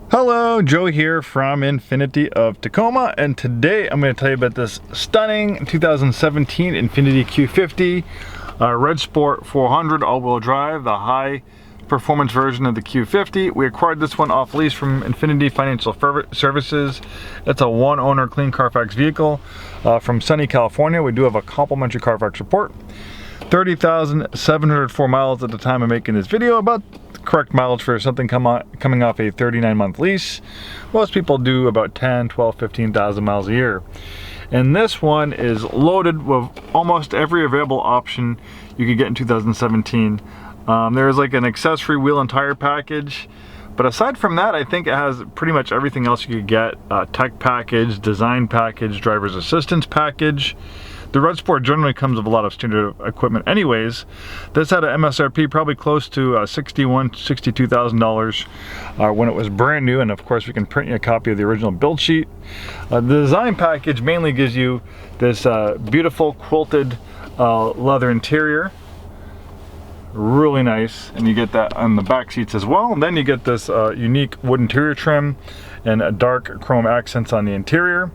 Hello, Joe here from Infiniti of Tacoma, and today I'm going to tell you about this stunning 2017 Infiniti Q50 Red Sport 400 all-wheel drive, the high performance version of the Q50. We acquired this one off lease from Infiniti Financial Services. It's a one-owner clean Carfax vehicle from sunny California. We do have a complimentary Carfax report. 30,704 miles at the time of making this video, about the correct mileage for something coming off a 39-month lease. Most people do about 10, 12, 15,000 miles a year. And this one is loaded with almost every available option you could get in 2017. There's like an accessory wheel and tire package, but aside from that, I think it has pretty much everything else you could get. Tech package, design package, driver's assistance package. The Red Sport generally comes with a lot of standard equipment anyways. This had an MSRP probably close to $61,000, $62,000 when it was brand new, and of course we can print you a copy of the original build sheet. The design package mainly gives you this beautiful quilted leather interior. Really nice, and you get that on the back seats as well. And then you get this unique wood interior trim and dark chrome accents on the interior.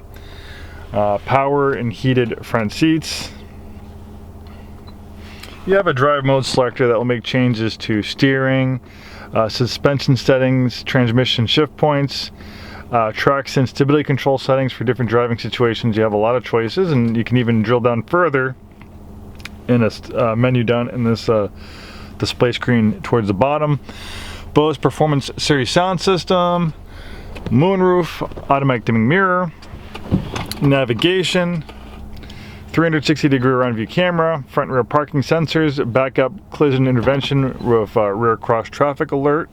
Power and heated front seats. You have a drive mode selector that will make changes to steering, suspension settings, transmission shift points, traction stability control settings for different driving situations. You have a lot of choices, and you can even drill down further in a menu down in this display screen towards the bottom. Bose Performance Series sound system, moonroof, automatic dimming mirror, navigation, 360-degree round view camera, front and rear parking sensors, backup collision intervention with rear cross traffic alert.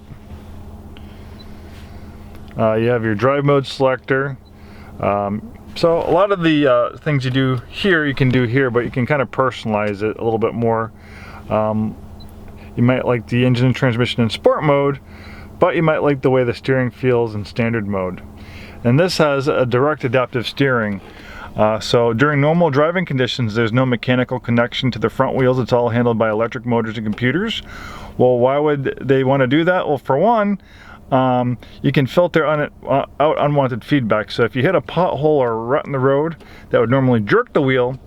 You have your drive mode selector. So a lot of the things you do here, you can do here, but you can kind of personalize it a little bit more. You might like the engine and transmission in sport mode, but you might like the way the steering feels in standard mode. And this has a direct adaptive steering. So during normal driving conditions, there's no mechanical connection to the front wheels. It's all handled by electric motors and computers. Well, why would they want to do that? Well, for one, you can filter out unwanted feedback. So if you hit a pothole or a rut in the road that would normally jerk the wheel,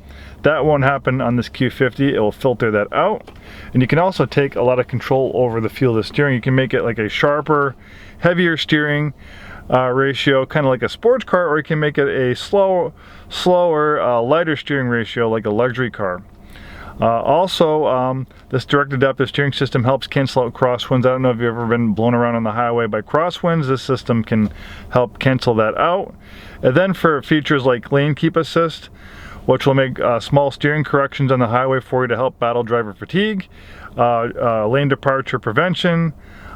that won't happen on this Q50. It will filter that out. And you can also take a lot of control over the feel of the steering. You can make it like a sharper, heavier steering ratio, kind of like a sports car, or you can make it a slower, lighter steering ratio like a luxury car. Also, this direct adaptive steering system helps cancel out crosswinds. I don't know if you've ever been blown around on the highway by crosswinds. This system can help cancel that out. And then for features like lane keep assist, which will make small steering corrections on the highway for you to help battle driver fatigue, lane departure prevention,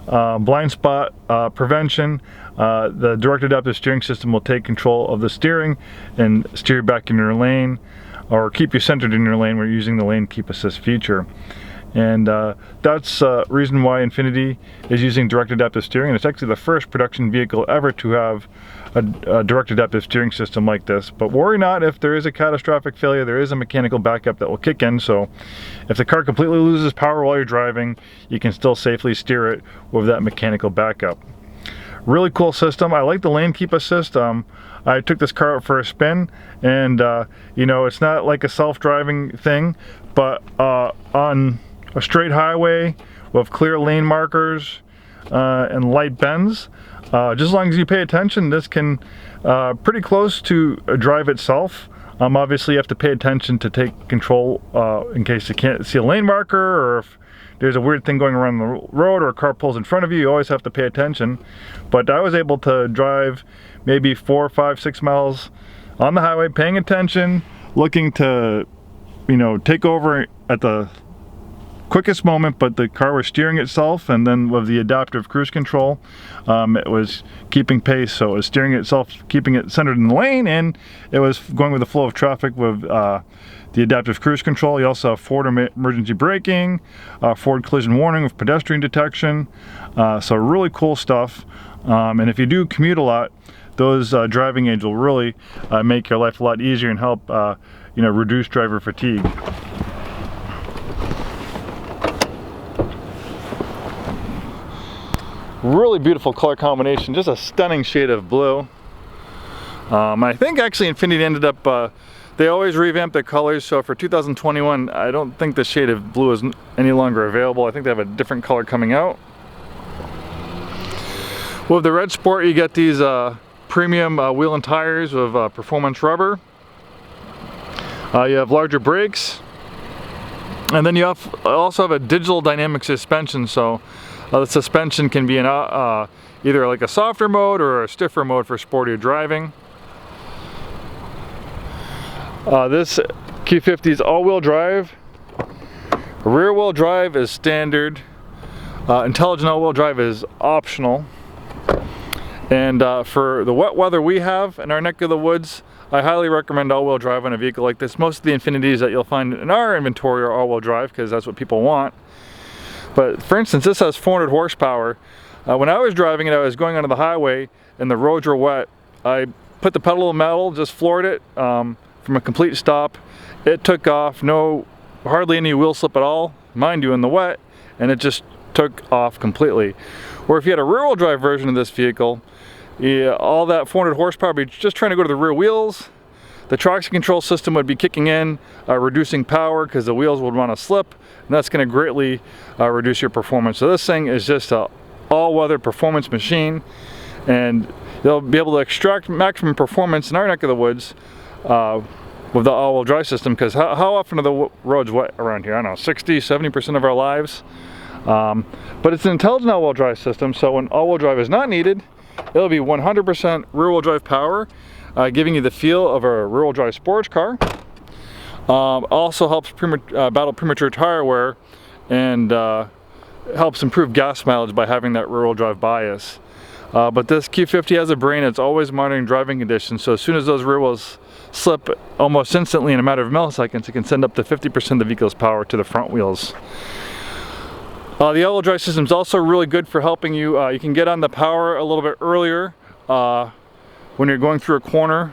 blind spot prevention. The direct adaptive steering system will take control of the steering and steer you back in your lane, or keep you centered in your lane. We're using the lane keep assist feature. And that's the reason why Infiniti is using direct adaptive steering, and it's actually the first production vehicle ever to have a direct adaptive steering system like this. But worry not, if there is a catastrophic failure, there is a mechanical backup that will kick in. So if the car completely loses power while you're driving, you can still safely steer it with that mechanical backup. Really cool system. I like the lane keep assist. I took this car out for a spin, and you know, it's not like a self-driving thing, but on a straight highway with clear lane markers and light bends, just as long as you pay attention, this can pretty close to drive itself. Obviously you have to pay attention to take control in case you can't see a lane marker, or if there's a weird thing going around the road or a car pulls in front of you, you always have to pay attention. But I was able to drive maybe 4, 5, 6 miles on the highway, paying attention, looking to, you know, take over at the quickest moment, but the car was steering itself, and then with the adaptive cruise control, it was keeping pace. So it was steering itself, keeping it centered in the lane, and it was going with the flow of traffic with the adaptive cruise control. You also have forward emergency braking, forward collision warning with pedestrian detection. So really cool stuff. And if you do commute a lot, those driving aids will really make your life a lot easier and help you know, reduce driver fatigue. Really beautiful color combination, just a stunning shade of blue. I think actually Infiniti ended up, they always revamp their colors, so for 2021 I don't think the shade of blue is any longer available. I think they have a different color coming out. With the Red Sport you get these premium wheel and tires with performance rubber. You have larger brakes, and then you also have a digital dynamic suspension, so the suspension can be in either like a softer mode or a stiffer mode for sportier driving. This Q50 is all-wheel drive. Rear-wheel drive is standard. Intelligent all-wheel drive is optional. And for the wet weather we have in our neck of the woods, I highly recommend all-wheel drive on a vehicle like this. Most of the Infinitis that you'll find in our inventory are all-wheel drive because that's what people want. But for instance, this has 400 horsepower. When I was driving it, I was going onto the highway and the roads were wet. I put the pedal to the metal, just floored it from a complete stop. It took off, hardly any wheel slip at all, mind you, in the wet, and it just took off completely. Or if you had a rear-wheel drive version of this vehicle, all that 400 horsepower would be just trying to go to the rear wheels. The traction control system would be kicking in, reducing power because the wheels would want to slip, and that's going to greatly reduce your performance. So this thing is just an all-weather performance machine, and you'll be able to extract maximum performance in our neck of the woods with the all-wheel drive system, because how often are the roads wet around here? I don't know, 60-70% of our lives. But it's an intelligent all-wheel drive system, so when all-wheel drive is not needed, it'll be 100% rear-wheel drive power, giving you the feel of a rear-wheel drive sports car. Also helps battle premature tire wear, and helps improve gas mileage by having that rear-wheel drive bias. But this Q50 has a brain. It's always monitoring driving conditions, so as soon as those rear wheels slip, almost instantly in a matter of milliseconds, it can send up to 50% of the vehicle's power to the front wheels. The all-wheel drive system is also really good for helping you. You can get on the power a little bit earlier when you're going through a corner.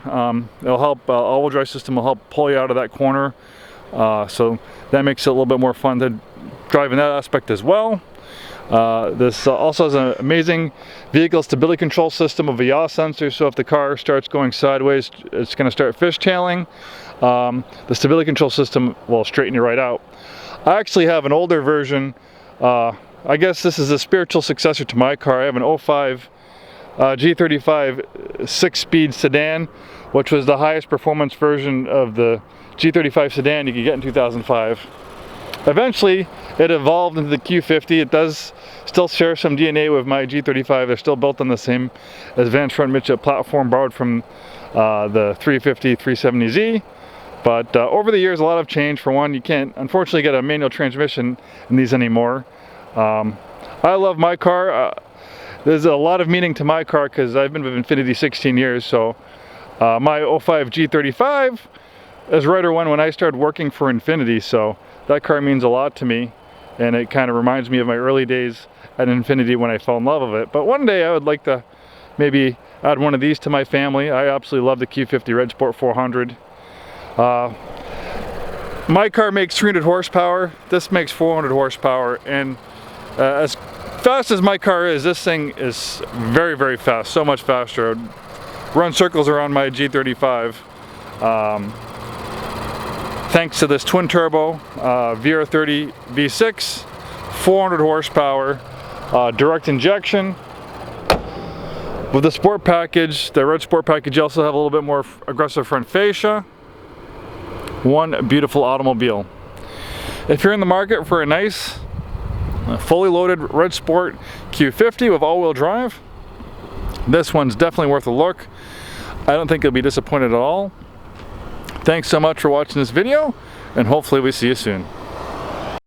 It'll help. All-wheel drive system will help pull you out of that corner, so that makes it a little bit more fun to drive in that aspect as well. This also has an amazing vehicle stability control system of a yaw sensor, so if the car starts going sideways, it's going to start fishtailing. The stability control system will straighten you right out. I actually have an older version. I guess this is a spiritual successor to my car. I have an 05 G35 6-speed sedan, which was the highest performance version of the G35 sedan you could get in 2005. Eventually, it evolved into the Q50. It does still share some DNA with my G35. They're still built on the same Advanced Front Midship platform borrowed from the 350 370Z. But over the years, a lot have changed. For one, you can't, unfortunately, get a manual transmission in these anymore. I love my car. There's a lot of meaning to my car because I've been with Infiniti 16 years. So my 05 G35 is right around when I started working for Infiniti. So that car means a lot to me, and it kind of reminds me of my early days at Infiniti when I fell in love with it. But one day I would like to maybe add one of these to my family. I absolutely love the Q50 Red Sport 400. My car makes 300 horsepower. This makes 400 horsepower, and as fast as my car is, this thing is very, very fast. So much faster. I'd run circles around my G35. Thanks to this twin turbo VR30 V6, 400 horsepower, direct injection. With the Sport package, the Red Sport package, you also have a little bit more aggressive front fascia. One beautiful automobile. If you're in the market for a nice, fully loaded Red Sport Q50 with all-wheel drive, this one's definitely worth a look. I don't think you'll be disappointed at all. Thanks so much for watching this video, and hopefully we see you soon.